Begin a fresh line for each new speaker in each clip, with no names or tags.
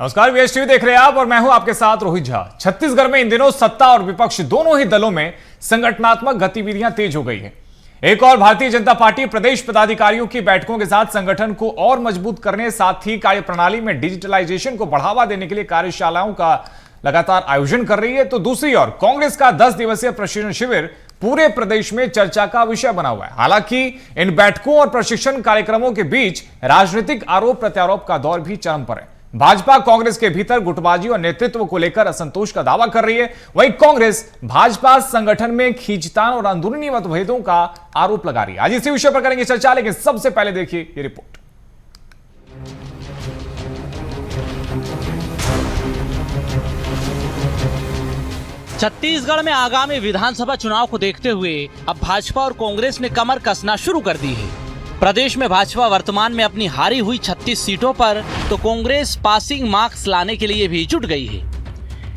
नमस्कार, VS TV देख रहे हैं आप और मैं हूं आपके साथ रोहित झा। छत्तीसगढ़ में इन दिनों सत्ता और विपक्ष दोनों ही दलों में संगठनात्मक गतिविधियां तेज हो गई है। एक और भारतीय जनता पार्टी प्रदेश पदाधिकारियों की बैठकों के साथ संगठन को और मजबूत करने, साथ ही कार्यप्रणाली में डिजिटलाइजेशन को बढ़ावा देने के लिए कार्यशालाओं का लगातार आयोजन कर रही है। तो दूसरी ओर कांग्रेस का 10 दिवसीय प्रशिक्षण शिविर पूरे प्रदेश में चर्चा का विषय बना हुआ है। हालांकि इन बैठकों और प्रशिक्षण कार्यक्रमों के बीच राजनीतिक आरोप प्रत्यारोप का दौर भी चरम पर है। भाजपा कांग्रेस के भीतर गुटबाजी और नेतृत्व को लेकर असंतोष का दावा कर रही है, वहीं कांग्रेस भाजपा संगठन में खींचतान और अंदरूनी मतभेदों का आरोप लगा रही है। आज इसी विषय पर करेंगे चर्चा, लेकिन सबसे पहले देखिए ये रिपोर्ट।
छत्तीसगढ़ में आगामी विधानसभा चुनाव को देखते हुए अब भाजपा और कांग्रेस ने कमर कसना शुरू कर दी है। प्रदेश में भाजपा वर्तमान में अपनी हारी हुई 36 सीटों पर तो कांग्रेस पासिंग मार्क्स लाने के लिए भी जुट गई है।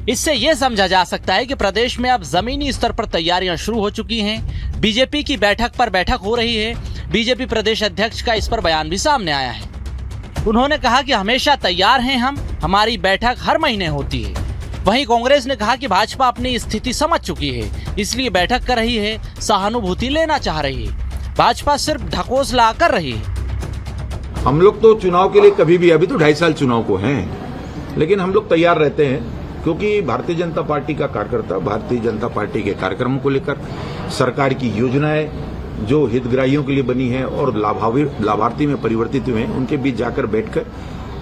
इससे यह समझा जा सकता है कि प्रदेश में अब जमीनी स्तर पर तैयारियां शुरू हो चुकी हैं। बीजेपी की बैठक पर बैठक हो रही है। बीजेपी प्रदेश अध्यक्ष का इस पर बयान भी सामने आया है। उन्होंने कहा कि हमेशा तैयार हैं हम, हमारी बैठक हर महीने होती है। वहीं कांग्रेस ने कहा कि भाजपा अपनी स्थिति समझ चुकी है, इसलिए बैठक कर रही है, सहानुभूति लेना चाह रही है। भाजपा सिर्फ ढकोसला कर रही है।
हम लोग तो चुनाव के लिए कभी भी, अभी तो 2.5 साल चुनाव को हैं, लेकिन हम लोग तैयार रहते हैं, क्योंकि भारतीय जनता पार्टी का कार्यकर्ता भारतीय जनता पार्टी के कार्यक्रमों को लेकर, सरकार की योजनाएं जो हितग्राहियों के लिए बनी है और लाभार्थी में परिवर्तित हुए हैं, उनके बीच जाकर बैठकर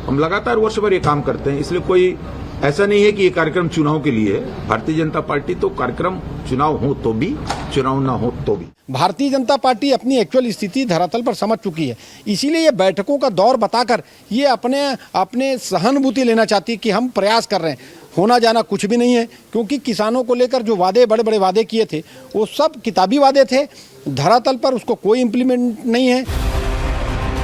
हम लगातार वर्ष भर ये काम करते हैं। इसलिए कोई ऐसा नहीं है कि ये कार्यक्रम चुनाव के लिए है। भारतीय जनता पार्टी तो कार्यक्रम चुनाव हो तो भी, चुनाव ना हो तो भी।
भारतीय जनता पार्टी अपनी एक्चुअल स्थिति धरातल पर समझ चुकी है, इसीलिए ये बैठकों का दौर बताकर ये अपने सहानुभूति लेना चाहती है कि हम प्रयास कर रहे हैं। होना जाना कुछ भी नहीं है, क्योंकि किसानों को लेकर जो वादे, बड़े बड़े वादे किए थे, वो सब किताबी वादे थे। धरातल पर उसको कोई इम्प्लीमेंट नहीं है।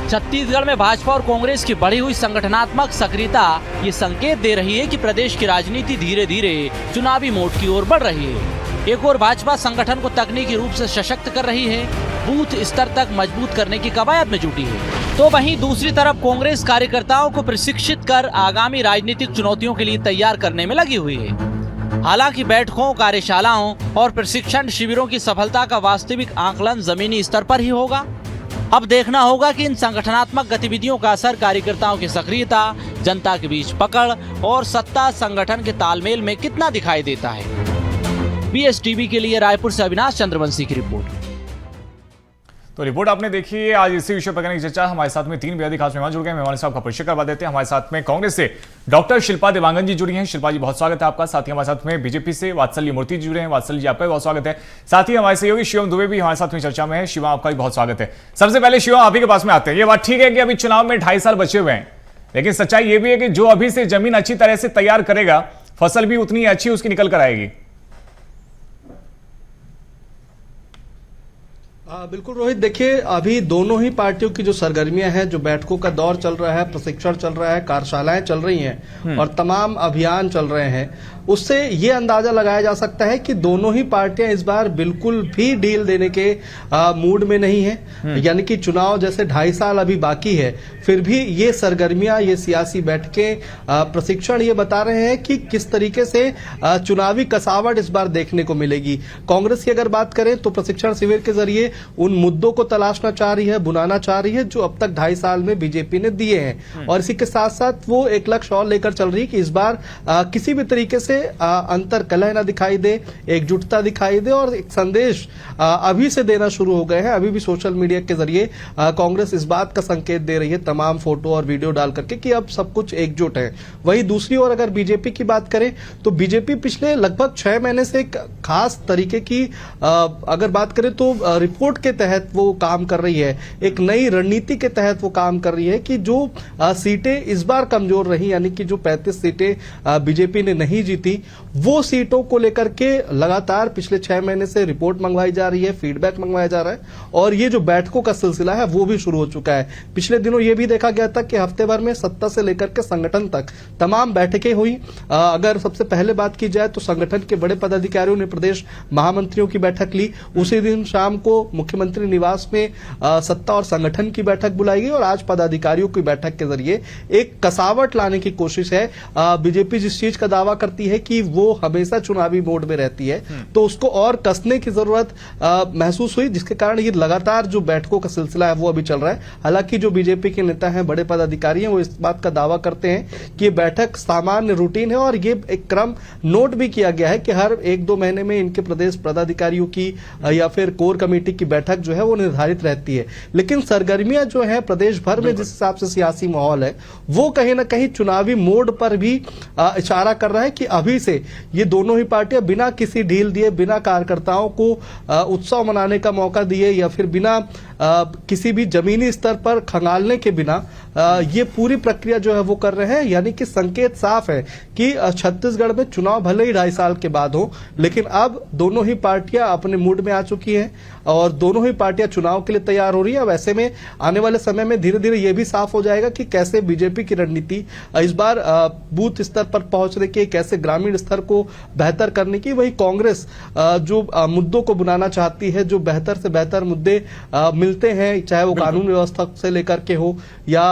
छत्तीसगढ़ में भाजपा और कांग्रेस की बढ़ी हुई संगठनात्मक सक्रियता ये संकेत दे रही है कि प्रदेश की राजनीति धीरे धीरे चुनावी मोड की ओर बढ़ रही है। एक और भाजपा संगठन को तकनीकी रूप से सशक्त कर रही है, बूथ स्तर तक मजबूत करने की कवायद में जुटी है। तो वहीं दूसरी तरफ कांग्रेस कार्यकर्ताओं को प्रशिक्षित कर आगामी राजनीतिक चुनौतियों के लिए तैयार करने में लगी हुई है। हालांकि बैठकों, कार्यशालाओं और प्रशिक्षण शिविरों की सफलता का वास्तविक आकलन जमीनी स्तर पर ही होगा। अब देखना होगा कि इन संगठनात्मक गतिविधियों का असर कार्यकर्ताओं की सक्रियता, जनता के बीच पकड़ और सत्ता संगठन के तालमेल में कितना दिखाई देता है। वीएस टीवी के लिए रायपुर से अविनाश चंद्रवंशी की रिपोर्ट।
तो रिपोर्ट आपने देखी है। आज इसी विषय पर करेंगे चर्चा। हमारे साथ में 3 बेहद खास मेहमान जुड़ गए। मेहमान साहब का परिचय करवा देते हैं। हमारे साथ में कांग्रेस से डॉक्टर शिल्पा देवांगन जी जुड़ी हैं। शिल्पा जी, बहुत स्वागत है आपका। साथ ही हमारे साथ में बीजेपी से वात्सल्य मूर्ति जी जुड़े हैं। वात्सल्य जी, आपका भी बहुत स्वागत है। साथ ही हमारे सहयोगी शिवम दुबे भी हमारे साथ में चर्चा में है। शिवम, आपका भी बहुत स्वागत है। सबसे पहले शिवम, आप ही के पास में आते हैं। ये बात ठीक है कि अभी चुनाव में 2.5 साल बचे हुए हैं, लेकिन सच्चाई ये भी है कि जो अभी से जमीन अच्छी तरह से तैयार करेगा, फसल भी उतनी अच्छी उसकी निकल कर आएगी।
बिल्कुल रोहित, देखिए अभी दोनों ही पार्टियों की जो सरगर्मियां हैं, जो बैठकों का दौर चल रहा है, प्रशिक्षण चल रहा है, कार्यशालाएं चल रही हैं और तमाम अभियान चल रहे हैं, उससे ये अंदाजा लगाया जा सकता है कि दोनों ही पार्टियां इस बार बिल्कुल भी ढील देने के मूड में नहीं है। यानी कि चुनाव जैसे 2.5 साल अभी बाकी है, फिर भी ये सरगर्मियां, ये सियासी बैठकें, प्रशिक्षण ये बता रहे हैं कि किस तरीके से चुनावी कसावट इस बार देखने को मिलेगी। कांग्रेस की अगर बात करें तो प्रशिक्षण शिविर के जरिए उन मुद्दों को तलाशना चाह रही है, बुनाना चाह रही है जो अब तक 2.5 साल में बीजेपी ने दिए हैं, और इसी के साथ साथ वो एक लक्ष्य और लेकर चल रही है कि इस बार किसी भी तरीके से अंतर कलह न दिखाई दे, एकजुटता दिखाई दे, और एक संदेश अभी से देना शुरू हो गए हैं। अभी भी सोशल मीडिया के जरिए कांग्रेस इस बात का संकेत दे रही है, तमाम फोटो और वीडियो डाल करके, कि अब सब कुछ एकजुट है। वहीं दूसरी ओर अगर बीजेपी की बात करें तो बीजेपी पिछले लगभग 6 महीने से एक खास तरीके की अगर बात करें तो रिपोर्ट के तहत वो काम कर रही है, एक नई रणनीति के तहत वो काम कर रही है कि जो सीटें इस बार कमजोर रही, यानी कि जो 35 सीटें बीजेपी ने नहीं जीती, वो सीटों को लेकर के लगातार पिछले 6 महीने से रिपोर्ट मंगवाई जा रही है, फीडबैक मंगवाया जा रहा है, और ये जो बैठकों का सिलसिला है वो भी शुरू हो चुका है। पिछले दिनों ये भी देखा गया था कि हफ्ते भर में सत्ता से लेकर के संगठन तक तमाम बैठकें हुई। अगर सबसे पहले बात की जाए तो संगठन के बड़े पदाधिकारियों ने प्रदेश महामंत्रियों की बैठक ली। उसी दिन शाम को मुख्यमंत्री निवास में सत्ता और संगठन की बैठक बुलाई गई और आज पदाधिकारियों की बैठक के जरिए एक कसावट लाने की कोशिश है। बीजेपी जिस चीज का दावा करती है कि वो हमेशा चुनावी मोड में रहती है, तो उसको और कसने की जरूरत महसूस हुई, जिसके कारण ये लगातार जो बैठकों का सिलसिला है वो अभी चल रहा है। हालांकि जो बीजेपी के नेता हैं, बड़े पदाधिकारी हैं, वो इस बात का दावा करते हैं कि ये बैठक सामान्य रूटीन है और ये एक क्रम नोट भी किया गया है कि हर 1-2 महीने में इनके प्रदेश पदाधिकारियों की या फिर कोर कमेटी की बैठक जो है वो निर्धारित रहती है। लेकिन सरगर्मियां जो है प्रदेश भर में जिस हिसाब से सियासी माहौल है वो कहीं ना कहीं चुनावी मोड पर भी इशारा कर रहा है कि अभी से ये दोनों ही पार्टियां बिना किसी ढील दिए, बिना कार्यकर्ताओं को उत्सव मनाने का मौका दिए या फिर बिना किसी भी जमीनी स्तर पर खंगालने के बिना ये पूरी प्रक्रिया जो है वो कर रहे हैं। यानी कि संकेत साफ है कि छत्तीसगढ़ में चुनाव भले ही 2.5 साल के बाद हो, लेकिन अब दोनों ही पार्टियां अपने मूड में आ चुकी हैं और दोनों ही पार्टियां चुनाव के लिए तैयार हो रही है। वैसे में आने वाले समय में धीरे धीरे ये भी साफ हो जाएगा कि कैसे बीजेपी की रणनीति इस बार बूथ स्तर पर पहुंचने की, कैसे ग्रामीण स्तर को बेहतर करने की। वही कांग्रेस जो मुद्दों को बनाना चाहती है, जो बेहतर से बेहतर मुद्दे मिलते हैं, चाहे वो कानून व्यवस्था से लेकर के हो या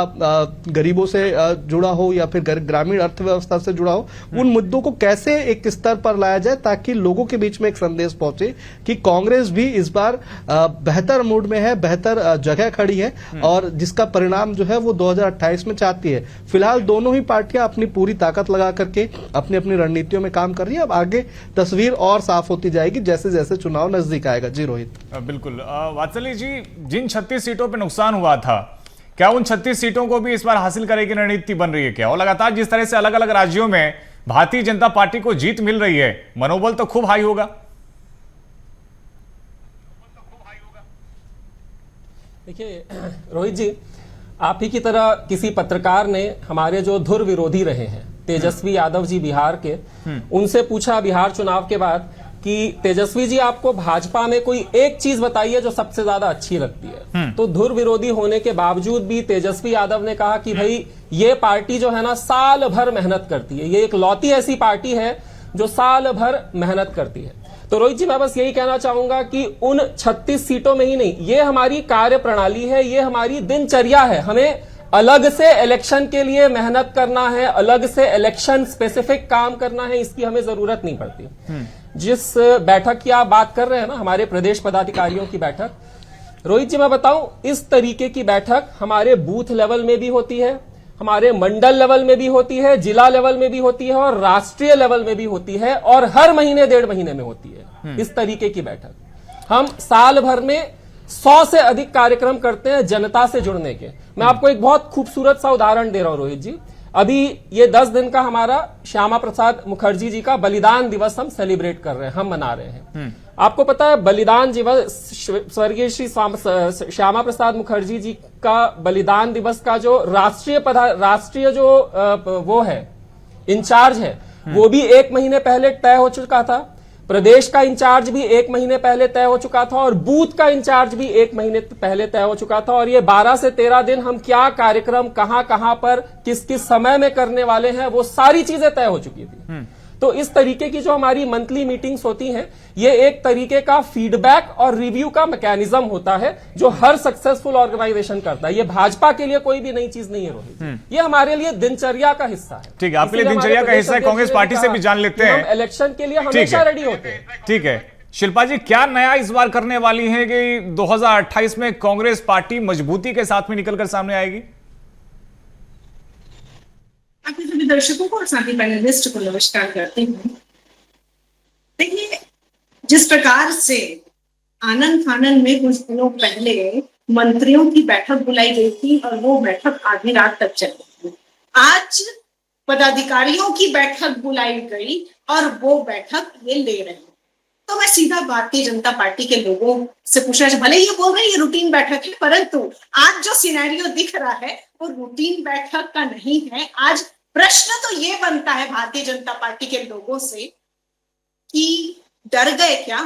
गरीबों से जुड़ा हो या फिर ग्रामीण अर्थव्यवस्था से जुड़ा हो, उन मुद्दों को कैसे एक स्तर पर लाया जाए ताकि लोगों के बीच में एक संदेश पहुंचे कि कांग्रेस भी इस बार बेहतर मूड में है, बेहतर जगह खड़ी है और जिसका परिणाम जो है वो 2028 में चाहती है। फिलहाल दोनों ही पार्टियां अपनी पूरी ताकत लगा करके अपनी अपनी रणनीतियों में काम कर रही है। अब आगे तस्वीर और साफ होती जाएगी जैसे जैसे चुनाव नजदीक आएगा। जी रोहित।
बिल्कुल वात्सल्य जी, जिन 36 सीटों पर नुकसान हुआ था, क्या उन 36 सीटों को भी इस बार हासिल करने की रणनीति बन रही है क्या? और लगातार जिस तरह से अलग अलग राज्यों में भारतीय जनता पार्टी को जीत मिल रही है, मनोबल तो खूब हाई होगा।
देखिए रोहित जी, आप ही की तरह किसी पत्रकार ने हमारे जो धुर विरोधी रहे हैं तेजस्वी यादव जी बिहार के, उनसे पूछा बिहार चुनाव के बाद कि तेजस्वी जी आपको भाजपा में कोई एक चीज बताइए जो सबसे ज्यादा अच्छी लगती है। तो धुर विरोधी होने के बावजूद भी तेजस्वी यादव ने कहा कि भाई ये पार्टी जो है ना साल भर मेहनत करती है, ये एक लौती ऐसी पार्टी है जो साल भर मेहनत करती है। तो रोहित जी, मैं बस यही कहना चाहूंगा कि उन 36 सीटों में ही नहीं, ये हमारी कार्य प्रणाली है, ये हमारी दिनचर्या है। हमें अलग से इलेक्शन के लिए मेहनत करना है, अलग से इलेक्शन स्पेसिफिक काम करना है, इसकी हमें जरूरत नहीं पड़ती। जिस बैठक की आप बात कर रहे हैं ना, हमारे प्रदेश पदाधिकारियों की बैठक, रोहित जी मैं बताऊं, इस तरीके की बैठक हमारे बूथ लेवल में भी होती है, हमारे मंडल लेवल में भी होती है, जिला लेवल में भी होती है और राष्ट्रीय लेवल में भी होती है और हर महीने 1.5 महीने में होती है। इस तरीके की बैठक हम साल भर में 100 से अधिक कार्यक्रम करते हैं जनता से जुड़ने के। मैं आपको एक बहुत खूबसूरत सा उदाहरण दे रहा हूं रोहित जी। अभी ये 10 दिन का हमारा श्यामा प्रसाद मुखर्जी जी का बलिदान दिवस हम सेलिब्रेट कर रहे हैं, हम मना रहे हैं। आपको पता है बलिदान दिवस, स्वर्गीय श्री श्यामा प्रसाद मुखर्जी जी का बलिदान दिवस का जो राष्ट्रीय जो वो है इंचार्ज है, वो भी 1 महीने पहले तय हो चुका था। प्रदेश का इंचार्ज भी 1 महीने पहले तय हो चुका था और बूथ का इंचार्ज भी 1 महीने पहले तय हो चुका था। और ये 12 से 13 दिन हम क्या कार्यक्रम कहां पर किस किस समय में करने वाले हैं, वो सारी चीजें तय हो चुकी थी। तो इस तरीके की जो हमारी मंथली मीटिंग्स होती हैं, ये एक तरीके का फीडबैक और रिव्यू का मैकेनिज्म होता है जो हर सक्सेसफुल ऑर्गेनाइजेशन करता है। ये भाजपा के लिए कोई भी नई चीज नहीं है रोहित, ये हमारे लिए दिनचर्या का हिस्सा है।
ठीक है, आपके लिए दिनचर्या का हिस्सा है। कांग्रेस पार्टी से भी जान लेते हैं,
इलेक्शन के लिए हमेशा रेडी होते हैं।
ठीक है शिल्पा जी, क्या नया इस बार करने वाली है कि 2028 में कांग्रेस पार्टी मजबूती के साथ में निकलकर सामने आएगी?
आपके सभी दर्शकों को और साथी पैनलिस्ट को नमस्कार करती हूँ। देखिए, जिस प्रकार से आनंद फानन में कुछ दिनों पहले मंत्रियों की बैठक बुलाई गई थी और वो बैठक आधी रात तक चली थी, आज पदाधिकारियों की बैठक बुलाई गई और वो बैठक ये ले रहे हैं। तो मैं सीधा भारतीय जनता पार्टी के लोगों से पूछना, भले ये बोल रहे हैं ये रूटीन बैठक है, परंतु आज जो सिनेरियो दिख रहा है वो रूटीन बैठक का नहीं है। आज प्रश्न तो ये बनता है भारतीय जनता पार्टी के लोगों से कि डर गए क्या?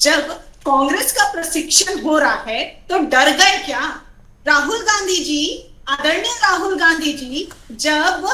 जब कांग्रेस का प्रशिक्षण हो रहा है तो डर गए क्या? राहुल गांधी जी, आदरणीय राहुल गांधी जी, जब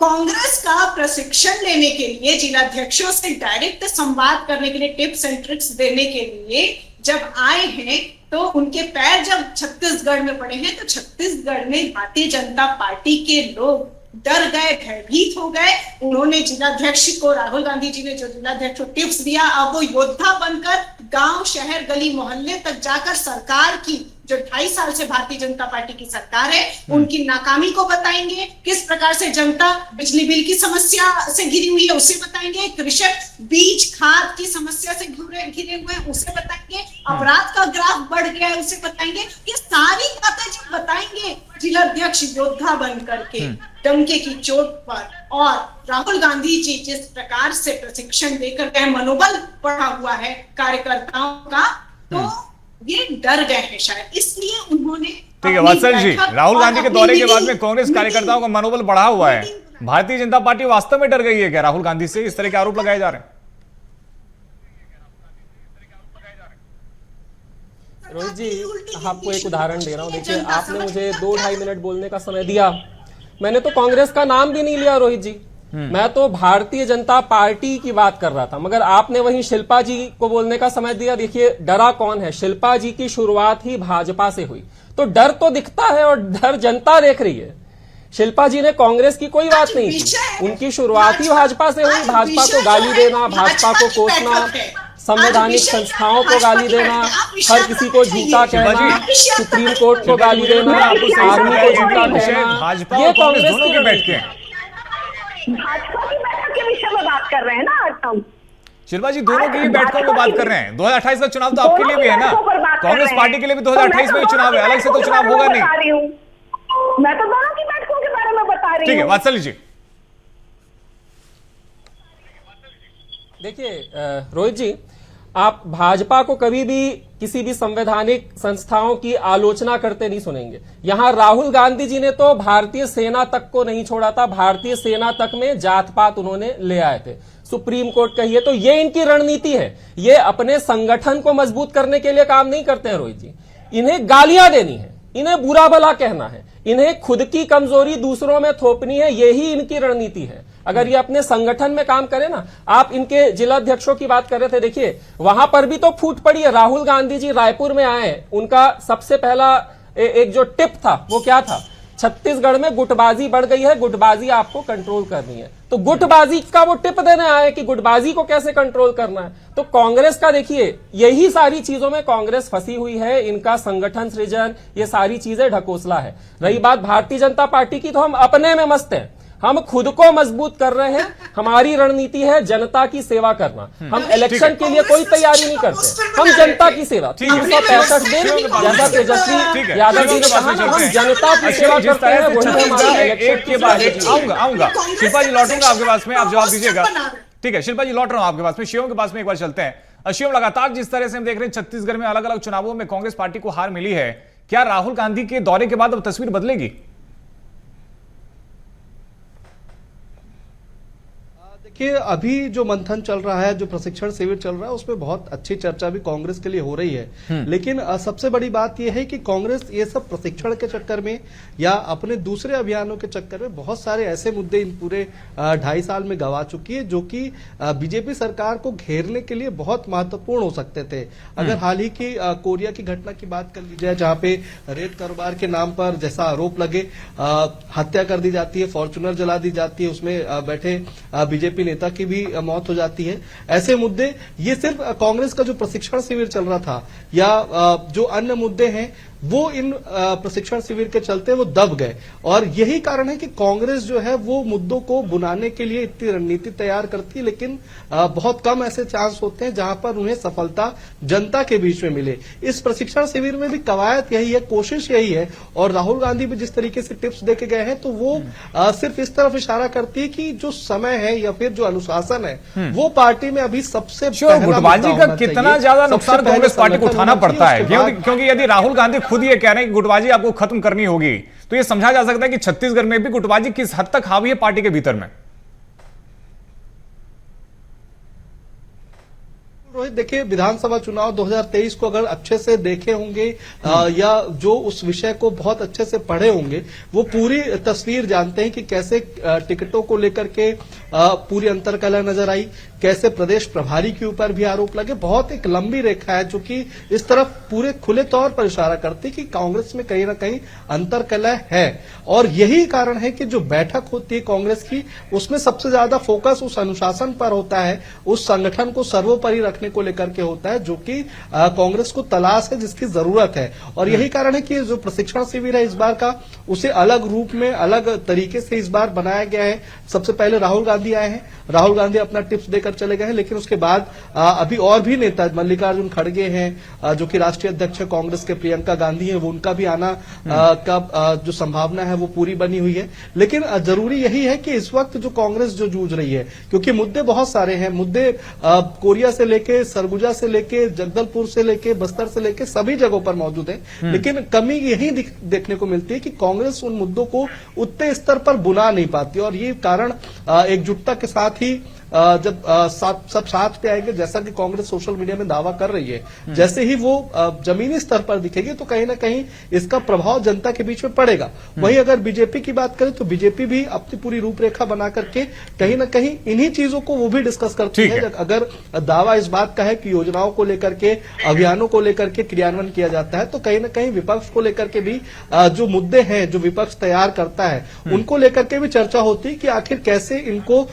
कांग्रेस का प्रशिक्षण लेने के लिए जिलाध्यक्षों से डायरेक्ट संवाद करने के लिए, टिप्स एंड ट्रिक्स देने के लिए जब आए हैं तो उनके पैर जब छत्तीसगढ़ में पड़े हैं तो छत्तीसगढ़ में भारतीय जनता पार्टी के लोग डर गए, भयभीत हो गए। उन्होंने जिलाध्यक्ष को, राहुल गांधी जी ने जो जिलाध्यक्ष को टिप्स दिया, अब वो योद्धा बनकर गांव, शहर, गली, मोहल्ले तक जाकर सरकार की जो 2.5 साल से भारतीय जनता पार्टी की सरकार है उनकी नाकामी को बताएंगे, किस प्रकार से जनता बिजली बिल की समस्या से घिरी हुई है उसे बताएंगे, कृषक बीज खाद की समस्या से घिरे हुए हैं उसे बताएंगे, अपराध का ग्राफ बढ़ गया है उसे बताएंगे। ये सारी बातें जब बताएंगे जिलाध्यक्ष योद्धा बन करके डंके की चोट पर, और राहुल गांधी जी जिस प्रकार से प्रशिक्षण देकर गए, मनोबल बढ़ा हुआ है कार्यकर्ताओं का, तो ये डर गए हैं शायद, इसलिए उन्होंने।
ठीक है वत्सल जी, राहुल गांधी के दौरे के बाद में कांग्रेस कार्यकर्ताओं का मनोबल बढ़ा हुआ है। भारतीय जनता पार्टी वास्तव में डर गई है क्या राहुल गांधी से? इस तरह के आरोप लगाए जा रहे हैं।
रोहित जी, आपको एक उदाहरण दे रहा हूं। देखिए, आपने मुझे 2-2.5 मिनट बोलने का समय दिया, मैंने तो कांग्रेस का नाम भी नहीं लिया रोहित जी, मैं तो भारतीय जनता पार्टी की बात कर रहा था, मगर आपने वहीं शिल्पा जी को बोलने का समय दिया। देखिए, डरा कौन है? शिल्पा जी की शुरुआत ही भाजपा से हुई, तो डर तो दिखता है और डर जनता देख रही है। शिल्पा जी ने कांग्रेस की कोई बात नहीं की, उनकी शुरुआत ही भाजपा से हुई। भाजपा को गाली देना, भाजपा को कोसना, संवैधानिक संस्थाओं को गाली देना, हर किसी को झूठा कहना, सुप्रीम कोर्ट को गाली देना, आर्मी को झूठा कहना, ये कांग्रेस की बैठ के
भाजपा की बैठक के विषय में बात कर रहे हैं ना आज हम।
शिल्पा जी, दोनों की ही बैठकों में बात कर रहे हैं। 2028 का चुनाव तो आपके लिए भी है ना, कांग्रेस पार्टी के लिए भी 2028 में ही चुनाव है, अलग से तो चुनाव होगा नहीं।
मैं तो दोनों की बैठकों के बारे में बता रही हूँ।
ठीक है वत्सल जी।
देखिए रोहित जी, आप भाजपा को कभी भी किसी भी संवैधानिक संस्थाओं की आलोचना करते नहीं सुनेंगे। यहां राहुल गांधी जी ने तो भारतीय सेना तक को नहीं छोड़ा था, भारतीय सेना तक में जात पात उन्होंने ले आए थे, सुप्रीम कोर्ट कहिए, तो ये इनकी रणनीति है। ये अपने संगठन को मजबूत करने के लिए काम नहीं करते हैं रोहित जी, इन्हें गालियां देनी है, इन्हें बुरा भला कहना है, इन्हें खुद की कमजोरी दूसरों में थोपनी है, यही इनकी रणनीति है। अगर ये अपने संगठन में काम करे ना, आप इनके जिलाध्यक्षों की बात कर रहे थे, देखिए वहां पर भी तो फूट पड़ी है। राहुल गांधी जी रायपुर में आए, उनका सबसे पहला एक जो टिप था वो क्या था? छत्तीसगढ़ में गुटबाजी बढ़ गई है, गुटबाजी आपको कंट्रोल करनी है। तो गुटबाजी का वो टिप देने आए कि गुटबाजी को कैसे कंट्रोल करना है। तो कांग्रेस का देखिए, यही सारी चीजों में कांग्रेस फंसी हुई है, इनका संगठन सृजन, ये सारी चीजें ढकोसला है। रही बात भारतीय जनता पार्टी की, तो हम अपने में मस्त हैं, हम खुद को मजबूत कर रहे हैं। हमारी रणनीति है जनता की सेवा करना। हम इलेक्शन के लिए कोई तैयारी नहीं करते, हम जनता की सेवा। 365 दिन जैसा तेजस्वी यादव जी ने कहा, हम जनता की सेवा करते हैं, वही हमारा
एक के बाद एक आऊंगा। शिल्पा जी लौटूंगा आपके पास में, आप जवाब दीजिएगा। ठीक है शिल्पा जी, लौट रहा हूं आपके पास में। शिवम के पास में एक बार चलते हैं। शिवम, लगातार जिस तरह से हम देख रहे हैं छत्तीसगढ़ में अलग अलग चुनावों में कांग्रेस पार्टी को हार मिली है, क्या राहुल गांधी के दौरे के बाद अब तस्वीर बदलेगी?
देखिए, अभी जो मंथन चल रहा है, जो प्रशिक्षण शिविर चल रहा है, उसमें बहुत अच्छी चर्चा भी कांग्रेस के लिए हो रही है। लेकिन सबसे बड़ी बात यह है कि कांग्रेस ये सब प्रशिक्षण के चक्कर में या अपने दूसरे अभियानों के चक्कर में बहुत सारे ऐसे मुद्दे इन पूरे 2.5 साल में गंवा चुकी है, जो कि बीजेपी सरकार को घेरने के लिए बहुत महत्वपूर्ण हो सकते थे। अगर हाल ही की कोरिया की घटना की बात कर ली जाए, जहां पे रेत कारोबार के नाम पर जैसा आरोप लगे, हत्या कर दी जाती है, फॉर्च्यूनर जला दी जाती है, उसमें बैठे बीजेपी नेता की भी मौत हो जाती है। ऐसे मुद्दे, ये सिर्फ कांग्रेस का जो प्रशिक्षण शिविर चल रहा था या जो अन्य मुद्दे हैं, वो इन प्रशिक्षण शिविर के चलते वो दब गए। और यही कारण है कि कांग्रेस जो है वो मुद्दों को बुनाने के लिए इतनी रणनीति तैयार करती है, लेकिन बहुत कम ऐसे चांस होते हैं जहां पर उन्हें सफलता जनता के बीच में मिले। इस प्रशिक्षण शिविर में भी कवायद यही है, कोशिश यही है। और राहुल गांधी भी जिस तरीके से टिप्स देके गए हैं, तो वो सिर्फ इस तरफ इशारा करती है कि जो समय है या फिर जो अनुशासन है, वो पार्टी में अभी सबसे
गुटबाजी का कितना ज्यादा नुकसान कांग्रेस पार्टी को उठाना पड़ता है, क्योंकि यदि राहुल गांधी खुद ये कह रहे हैं कि गुटबाजी आपको खत्म करनी होगी, तो ये समझा जा सकता है कि छत्तीसगढ़ में भी गुटबाजी किस हद तक हावी है पार्टी के भीतर में।
रोहित, देखिए, विधानसभा चुनाव 2023 को अगर अच्छे से देखे होंगे या जो उस विषय को बहुत अच्छे से पढ़े होंगे, वो पूरी तस्वीर जानते हैं कि कैसे टिकटों को लेकर के पूरी अंतरकलह नजर आई, कैसे प्रदेश प्रभारी के ऊपर भी आरोप लगे। बहुत एक लंबी रेखा है जो कि इस तरफ पूरे खुले तौर पर इशारा करती कि कांग्रेस में कहीं ना कहीं अंतरकलह है। और यही कारण है कि जो बैठक होती है कांग्रेस की, उसमें सबसे ज्यादा फोकस उस अनुशासन पर होता है, उस संगठन को सर्वोपरि रखने को लेकर के होता है, जो कि कांग्रेस को तलाश है, जिसकी जरूरत है। और यही कारण है कि जो प्रशिक्षण शिविर है इस बार का, उसे अलग रूप में अलग तरीके से इस बार बनाया गया है। सबसे पहले राहुल गांधी आए हैं, राहुल गांधी अपना टिप्स देकर चले गए हैं, लेकिन उसके बाद अभी और भी नेता, मल्लिकार्जुन खड़गे हैं जो कि राष्ट्रीय अध्यक्ष है कांग्रेस के, प्रियंका गांधी है, वो उनका भी आना का जो संभावना है वो पूरी बनी हुई है। लेकिन जरूरी यही है कि इस वक्त जो कांग्रेस जो जूझ रही है, क्योंकि मुद्दे बहुत सारे हैं, मुद्दे कोरिया से लेके, सरगुजा से लेके, जगदलपुर से लेके, बस्तर से लेके सभी जगहों पर मौजूद है। लेकिन कमी यही देखने को मिलती है कि कांग्रेस उन मुद्दों को उतने स्तर पर बुला नहीं पाती, और ये कारण एकजुटता के साथ ही जब सब साथ पे आएंगे, जैसा कि कांग्रेस सोशल मीडिया में दावा कर रही है, जैसे ही वो जमीनी स्तर पर दिखेगी तो कहीं ना कहीं इसका प्रभाव जनता के बीच में पड़ेगा। वहीं अगर बीजेपी की बात करें तो बीजेपी भी अपनी पूरी रूपरेखा बना करके कहीं ना कहीं इन्हीं चीजों को वो भी डिस्कस करती है। अगर दावा इस बात का है कि योजनाओं को लेकर के, अभियानों को लेकर के क्रियान्वयन किया जाता है, तो कहीं ना कहीं विपक्ष को लेकर के भी जो मुद्दे हैं जो विपक्ष तैयार करता है, उनको लेकर के भी चर्चा होती है कि आखिर कैसे इनको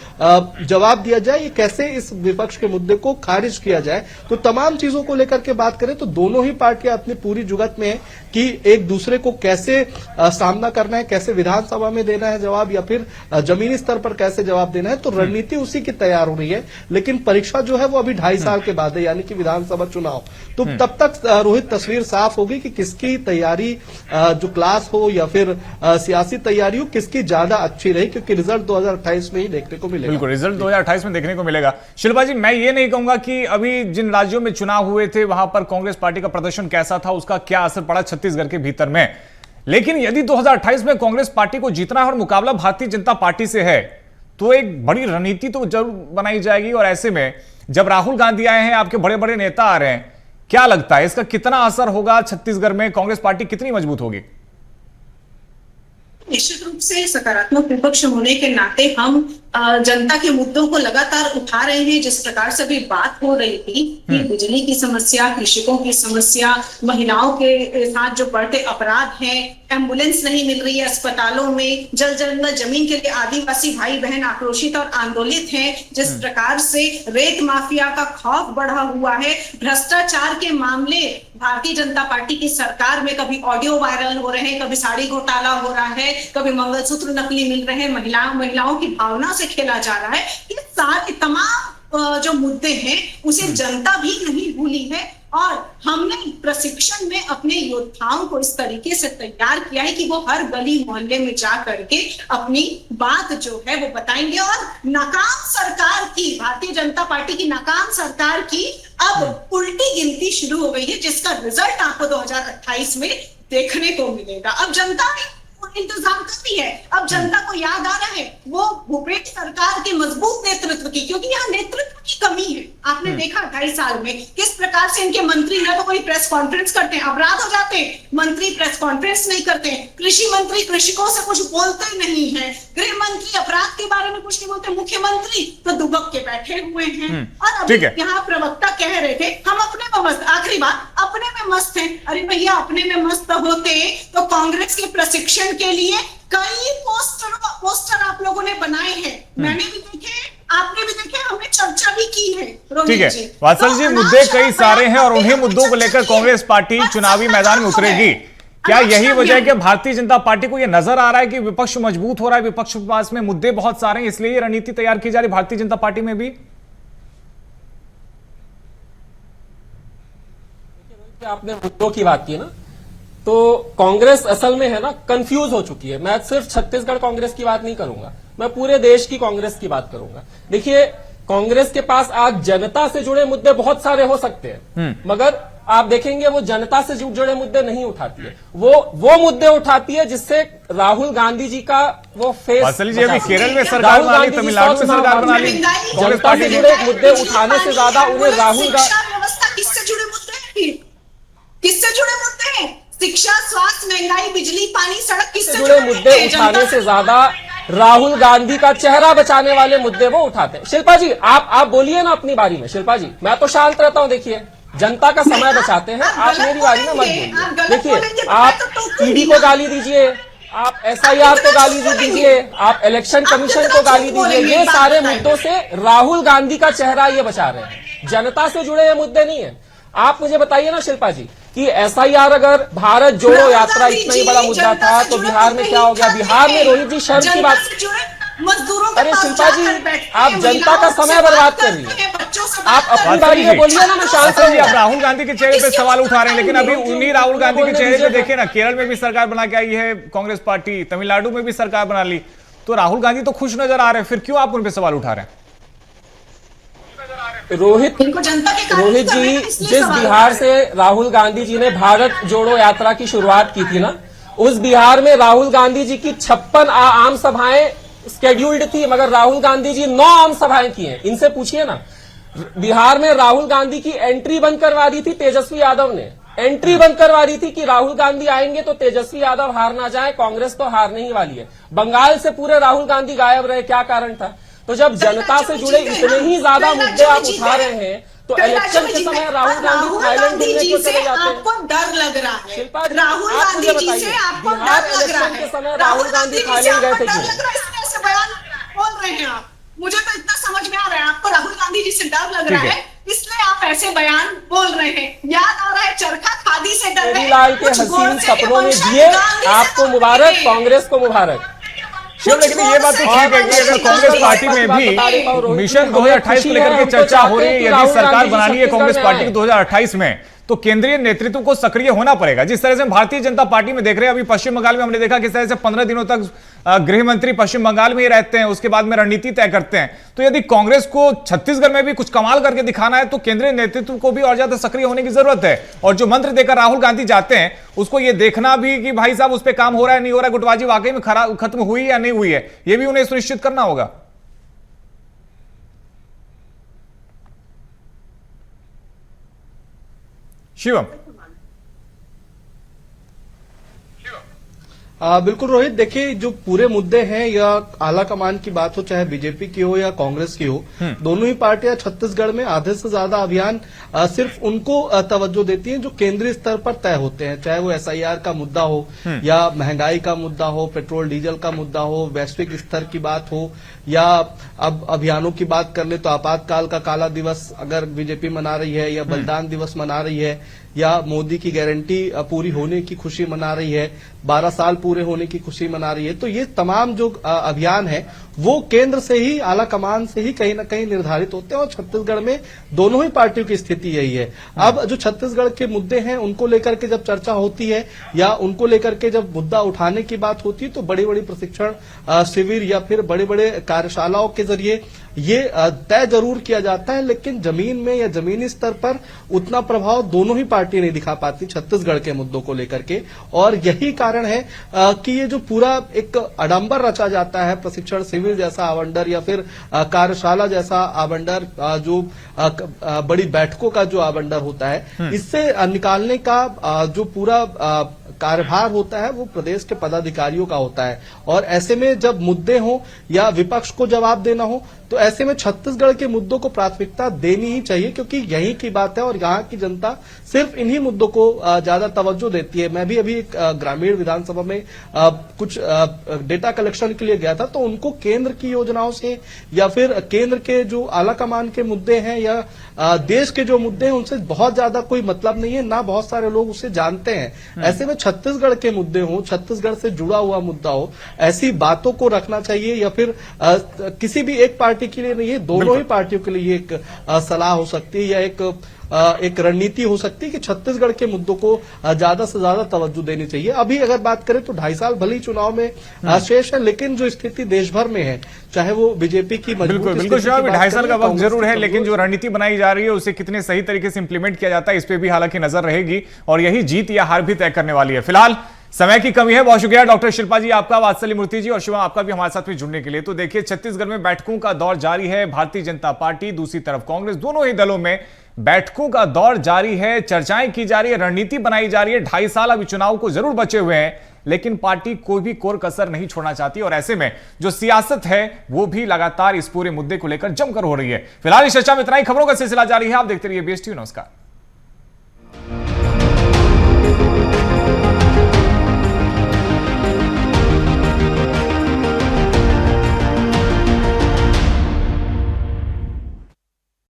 जवाब दिया जाए, ये कैसे इस विपक्ष के मुद्दे को खारिज किया जाए। तो तमाम चीजों को लेकर के बात करें तो दोनों ही पार्टियां अपनी पूरी जुगत में है कि एक दूसरे को कैसे सामना करना है, कैसे विधानसभा में देना है जवाब, या फिर जमीनी स्तर पर कैसे जवाब देना है। तो रणनीति उसी की तैयार हो रही है, लेकिन परीक्षा जो है वो अभी 2.5 साल के बाद है, यानी कि विधानसभा चुनाव। तो तब तक रोहित तस्वीर साफ होगी कि किसकी तैयारी जो क्लास हो या फिर सियासी तैयारी हो, किसकी ज्यादा अच्छी रही, क्योंकि रिजल्ट 2028 में ही देखने को मिलेगा।
बिल्कुल, रिजल्ट 2028 में देखने को मिलेगा। शिल्पा जी, मैं ये नहीं कहूंगा कि अभी जिन राज्यों में चुनाव हुए थे वहां पर कांग्रेस पार्टी का प्रदर्शन कैसा था, उसका क्या असर पड़ा छत्तीसगढ़ के भीतर में, लेकिन यदि 2028 में कांग्रेस पार्टी को जीतना है और मुकाबला भारतीय जनता पार्टी से है, तो एक बड़ी रणनीति तो जरूर बनाई जाएगी। और ऐसे में जब राहुल गांधी आए हैं, आपके बड़े बड़े नेता आ रहे हैं, क्या लगता है इसका कितना असर होगा छत्तीसगढ़ में? कांग्रेस पार्टी कितनी मजबूत होगी?
निश्चित रूप से सकारात्मक विपक्ष होने के नाते हम जनता के मुद्दों को लगातार उठा रहे हैं। जिस प्रकार से भी बात हो रही थी कि बिजली की समस्या, कृषकों की समस्या, महिलाओं के साथ जो बढ़ते अपराध हैं, एम्बुलेंस नहीं मिल रही है अस्पतालों में, जल जंगल जमीन के लिए आदिवासी भाई बहन आक्रोशित और आंदोलित हैं, जिस प्रकार से रेत माफिया का खौफ बढ़ा हुआ है, भ्रष्टाचार के मामले भारतीय जनता पार्टी की सरकार में कभी ऑडियो वायरल हो रहे हैं, कभी साड़ी घोटाला हो रहा है, कभी मंगलसूत्र नकली मिल रहे हैं, महिलाओं की भावना से खेला जा रहा है। ये सारे तमाम जो मुद्दे हैं उसे जनता भी नहीं भूली है, और हमने प्रशिक्षण में अपने योद्धाओं को इस तरीके से तैयार किया है कि वो हर गली मोहल्ले में जा करके अपनी बात जो है वो बताएंगे। और नाकाम सरकार की, भारतीय जनता पार्टी की नाकाम सरकार की अब उल्टी गिनती शुरू हो गई है, जिसका रिजल्ट आपको 2028 में देखने को मिलेगा। अब जनता इंतजाम करती है, अब जनता को याद आ रहा है वो भूपेश सरकार के मजबूत नेतृत्व की, क्योंकि यहाँ नेतृत्व की कमी है। आपने देखा 2.5 साल में किस प्रकार से इनके मंत्री न तो कोई प्रेस कॉन्फ्रेंस करते हैं, अपराध हो जाते हैं, मंत्री प्रेस कॉन्फ्रेंस नहीं करते हैं, कृषि मंत्री कृषकों से कुछ बोलते नहीं है, गृह मंत्री अपराध के बारे में कुछ नहीं बोलते, मुख्यमंत्री तो दुबक के बैठे हुए हैं। और अभी यहाँ प्रवक्ता कह रहे थे हम अपने में मस्त, आखिरी बात, अपने में मस्त है। अरे भैया, अपने में मस्त होते तो कांग्रेस के प्रशिक्षण के लिए कई पोस्टर आप लोगों ने बनाए हैं, मैंने भी देखे, आपने भी देखे, हमने चर्चा भी की है।
ठीक है वात्सल जी, मुद्दे कई सारे हैं और उन्हीं मुद्दों को लेकर कांग्रेस पार्टी चुनावी मैदान में उतरेगी। क्या यही वजह है कि भारतीय जनता पार्टी को यह नजर आ रहा है कि विपक्ष मजबूत हो रहा है, विपक्ष के पास में मुद्दे बहुत सारे हैं, इसलिए ये रणनीति तैयार की जा रही भारतीय जनता पार्टी में भी?
आपने मुद्दों की बात की ना, तो कांग्रेस असल में है ना कंफ्यूज हो चुकी है। मैं सिर्फ छत्तीसगढ़ कांग्रेस की बात नहीं करूंगा, मैं पूरे देश की कांग्रेस की बात करूंगा। देखिए, कांग्रेस के पास आज जनता से जुड़े मुद्दे बहुत सारे हो सकते हैं, मगर आप देखेंगे वो जनता से जुड़े मुद्दे नहीं उठाती है, वो मुद्दे उठाती है जिससे राहुल गांधी जी का वो फेस।
अभी केरल में सरकार बना ली, तमिलनाडु में सरकार बना ली,
जनता से जुड़े मुद्दे उठाने से ज्यादा उन्हें राहुल
व्यवस्था किससे जुड़े मुद्दे हैं? किससे जुड़े मुद्दे हैं? शिक्षा, स्वास्थ्य, महंगाई, बिजली, पानी, सड़क, किससे
जुड़े मुद्दे उठाने से ज्यादा राहुल गांधी का चेहरा बचाने वाले मुद्दे वो उठाते हैं। शिल्पा जी आप बोलिए ना अपनी बारी में। शिल्पा जी मैं तो शांत रहता हूं, देखिए जनता का समय बचाते हैं, आप मेरी बारी में मत बोलिए। देखिए आप ईडी को गाली दीजिए, आप एसआईआर को गाली दीजिए, आप इलेक्शन कमीशन को गाली दीजिए, ये सारे मुद्दों से राहुल गांधी का चेहरा ये बचा रहे हैं, जनता से जुड़े ये मुद्दे नहीं है। आप मुझे बताइए ना शिल्पा जी कि एसआईआर अगर भारत जोड़ो यात्रा इतना ही बड़ा मुद्दा था तो बिहार में क्या हो गया? बिहार में रोहित जी शर्म की बात, अरे शिल्पा जी आप जनता का समय बर्बाद कर रही है। आप अपनी बारी में बोलिए ना, मैं शांत
जी। आप राहुल गांधी के चेहरे पे सवाल उठा रहे हैं, लेकिन अभी उन्हीं राहुल गांधी के चेहरे पे देखिए ना, केरल में भी सरकार बना के आई है कांग्रेस पार्टी, तमिलनाडु में भी सरकार बना ली, तो राहुल गांधी तो खुश नजर आ रहे हैं, फिर क्यों आप उन पे सवाल उठा रहे हैं?
रोहित जी, जिस बिहार से राहुल गांधी जी ने भारत जोड़ो यात्रा की शुरुआत की थी ना, उस बिहार में राहुल गांधी जी की 56 आम सभाएं स्केड्यूल्ड थी, मगर राहुल गांधी जी 9 आम सभाएं की हैं। इनसे पूछिए ना, बिहार में राहुल गांधी की एंट्री बंद करवा दी थी तेजस्वी यादव ने, एंट्री बंद करवा दी थी कि राहुल गांधी आएंगे तो तेजस्वी यादव हार ना जाए, कांग्रेस तो हारने ही वाली है। बंगाल से पूरे राहुल गांधी गायब रहे, क्या कारण था? तो जब जनता से जुड़े इतने ही ज्यादा मुद्दे आप उठा रहे हैं तो इलेक्शन के समय राहुल गांधी थाईलैंड घूमने क्यों चले जाते हैं?
आपको डर लग रहा है
शिल्पा जी
राहुल
आप मुझे
गांधी जी
बताइए,
से आपको
बिहार
डर लग रहा
इलेक्शन के
है,
समय राहुल गांधी थाईलैंड गए थे क्यों?
ऐसे बयान बोल रहे हैं आप, मुझे तो इतना समझ में आ रहा है आपको राहुल गांधी जी से डर लग रहा है, इसलिए आप ऐसे बयान बोल रहे हैं। याद आ रहा है चरखा खादी से डर रहे,
लाल के हसीन सपनों में दिए, आपको मुबारक, कांग्रेस को मुबारक।
लेकिन ये बात तो ठीक है कि अगर कांग्रेस पार्टी में भी मिशन 2028 को लेकर के चर्चा हो रही है, यदि सरकार बनानी है कांग्रेस पार्टी को 2028 में, तो केंद्रीय नेतृत्व को सक्रिय होना पड़ेगा। जिस तरह से भारतीय जनता पार्टी में देख रहे हैं, अभी पश्चिम बंगाल में हमने देखा किस तरह से 15 दिनों तक गृह मंत्री पश्चिम बंगाल में ही रहते हैं, उसके बाद में रणनीति तय करते हैं। तो यदि कांग्रेस को छत्तीसगढ़ में भी कुछ कमाल करके दिखाना है तो केंद्रीय नेतृत्व को भी और ज्यादा सक्रिय होने की जरूरत है। और जो मंत्र देकर राहुल गांधी जाते हैं उसको यह देखना भी कि भाई साहब उस पर काम हो रहा है नहीं हो रहा है, गुटबाजी वाकई में खत्म हुई या नहीं हुई है, यह भी उन्हें सुनिश्चित करना होगा। शिवम।
बिल्कुल रोहित, देखिए जो पूरे मुद्दे हैं या आला कमान की बात हो, चाहे बीजेपी की हो या कांग्रेस की हो, दोनों ही पार्टियां छत्तीसगढ़ में आधे से ज्यादा अभियान सिर्फ उनको तवज्जो देती हैं जो केंद्रीय स्तर पर तय होते हैं, चाहे वो एसआईआर का मुद्दा हो या महंगाई का मुद्दा हो, पेट्रोल डीजल का मुद्दा हो, वैश्विक स्तर की बात हो, या अब अभियानों की बात कर ले तो आपातकाल का काला दिवस अगर बीजेपी मना रही है, या बलिदान दिवस मना रही है, या मोदी की गारंटी पूरी होने की खुशी मना रही है, 12 साल पूरे होने की खुशी मना रही है, तो ये तमाम जो अभियान है वो केंद्र से ही, आला कमान से ही कहीं ना कहीं निर्धारित होते हैं। और छत्तीसगढ़ में दोनों ही पार्टियों की स्थिति यही है। अब जो छत्तीसगढ़ के मुद्दे हैं उनको लेकर के जब चर्चा होती है या उनको लेकर के जब मुद्दा उठाने की बात होती है तो बड़ी बड़ी प्रशिक्षण शिविर या फिर बड़े बड़े कार्यशालाओं के जरिए ये तय जरूर किया जाता है, लेकिन जमीन में या जमीनी स्तर पर उतना प्रभाव दोनों ही पार्टी नहीं दिखा पाती छत्तीसगढ़ के मुद्दों को लेकर के। और यही कारण है कि ये जो पूरा एक आडंबर रचा जाता है, प्रशिक्षण शिविर जैसा आवंडर या फिर कार्यशाला जैसा आवंडर, जो बड़ी बैठकों का जो आवंडर होता है, इससे निकालने का जो पूरा कार्यभार होता है वो प्रदेश के पदाधिकारियों का होता है। और ऐसे में जब मुद्दे हों या विपक्ष को जवाब देना हो तो ऐसे में छत्तीसगढ़ के मुद्दों को प्राथमिकता देनी ही चाहिए, क्योंकि यही की बात है और यहाँ की जनता सिर्फ इन्हीं मुद्दों को ज्यादा तवज्जो देती है। मैं भी अभी एक ग्रामीण विधानसभा में कुछ डेटा कलेक्शन के लिए गया था, तो उनको केंद्र की योजनाओं से या फिर केंद्र के जो आला कमान के मुद्दे हैं या देश के जो मुद्दे हैं उनसे बहुत ज्यादा कोई मतलब नहीं है, ना बहुत सारे लोग उसे जानते हैं। ऐसे में छत्तीसगढ़ के मुद्दे हों, छत्तीसगढ़ से जुड़ा हुआ मुद्दा हो, ऐसी बातों को रखना चाहिए। या फिर किसी भी एक पार्टी के लिए नहीं है, दोनों ही पार्टियों के लिए एक सलाह हो सकती है या एक रणनीति हो सकती है कि छत्तीसगढ़ के मुद्दों को ज्यादा से ज्यादा तवज्जो देनी चाहिए। अभी अगर बात करें तो 2.5 साल भले ही चुनाव में शेष है, लेकिन जो स्थिति देश भर में है, चाहे वो बीजेपी की
बिल्कुल 2.5 साल का वक्त जरूर है, लेकिन जो रणनीति बनाई जा रही है उसे कितने सही तरीके से इंप्लीमेंट किया जाता है इस पे भी हालांकि नजर रहेगी, और यही जीत या हार भी तय करने वाली है। फिलहाल समय की कमी है। बहुत शुक्रिया डॉक्टर शिल्पा जी आपका, वात्सल्य मूर्ति जी और शिवम आपका भी हमारे साथ में जुड़ने के लिए। तो देखिए छत्तीसगढ़ में बैठकों का दौर जारी है, भारतीय जनता पार्टी दूसरी तरफ कांग्रेस, दोनों ही दलों में बैठकों का दौर जारी है, चर्चाएं की जा रही है, रणनीति बनाई जा रही है। 2.5 साल अभी चुनाव को जरूर बचे हुए हैं, लेकिन पार्टी कोई भी कोर कसर नहीं छोड़ना चाहती और ऐसे में जो सियासत है वो भी लगातार इस पूरे मुद्दे को लेकर जमकर हो रही है। फिलहाल इस चर्चा में इतना ही। खबरों का सिलसिला जारी है, आप देखते रहिए BSTV। नमस्कार।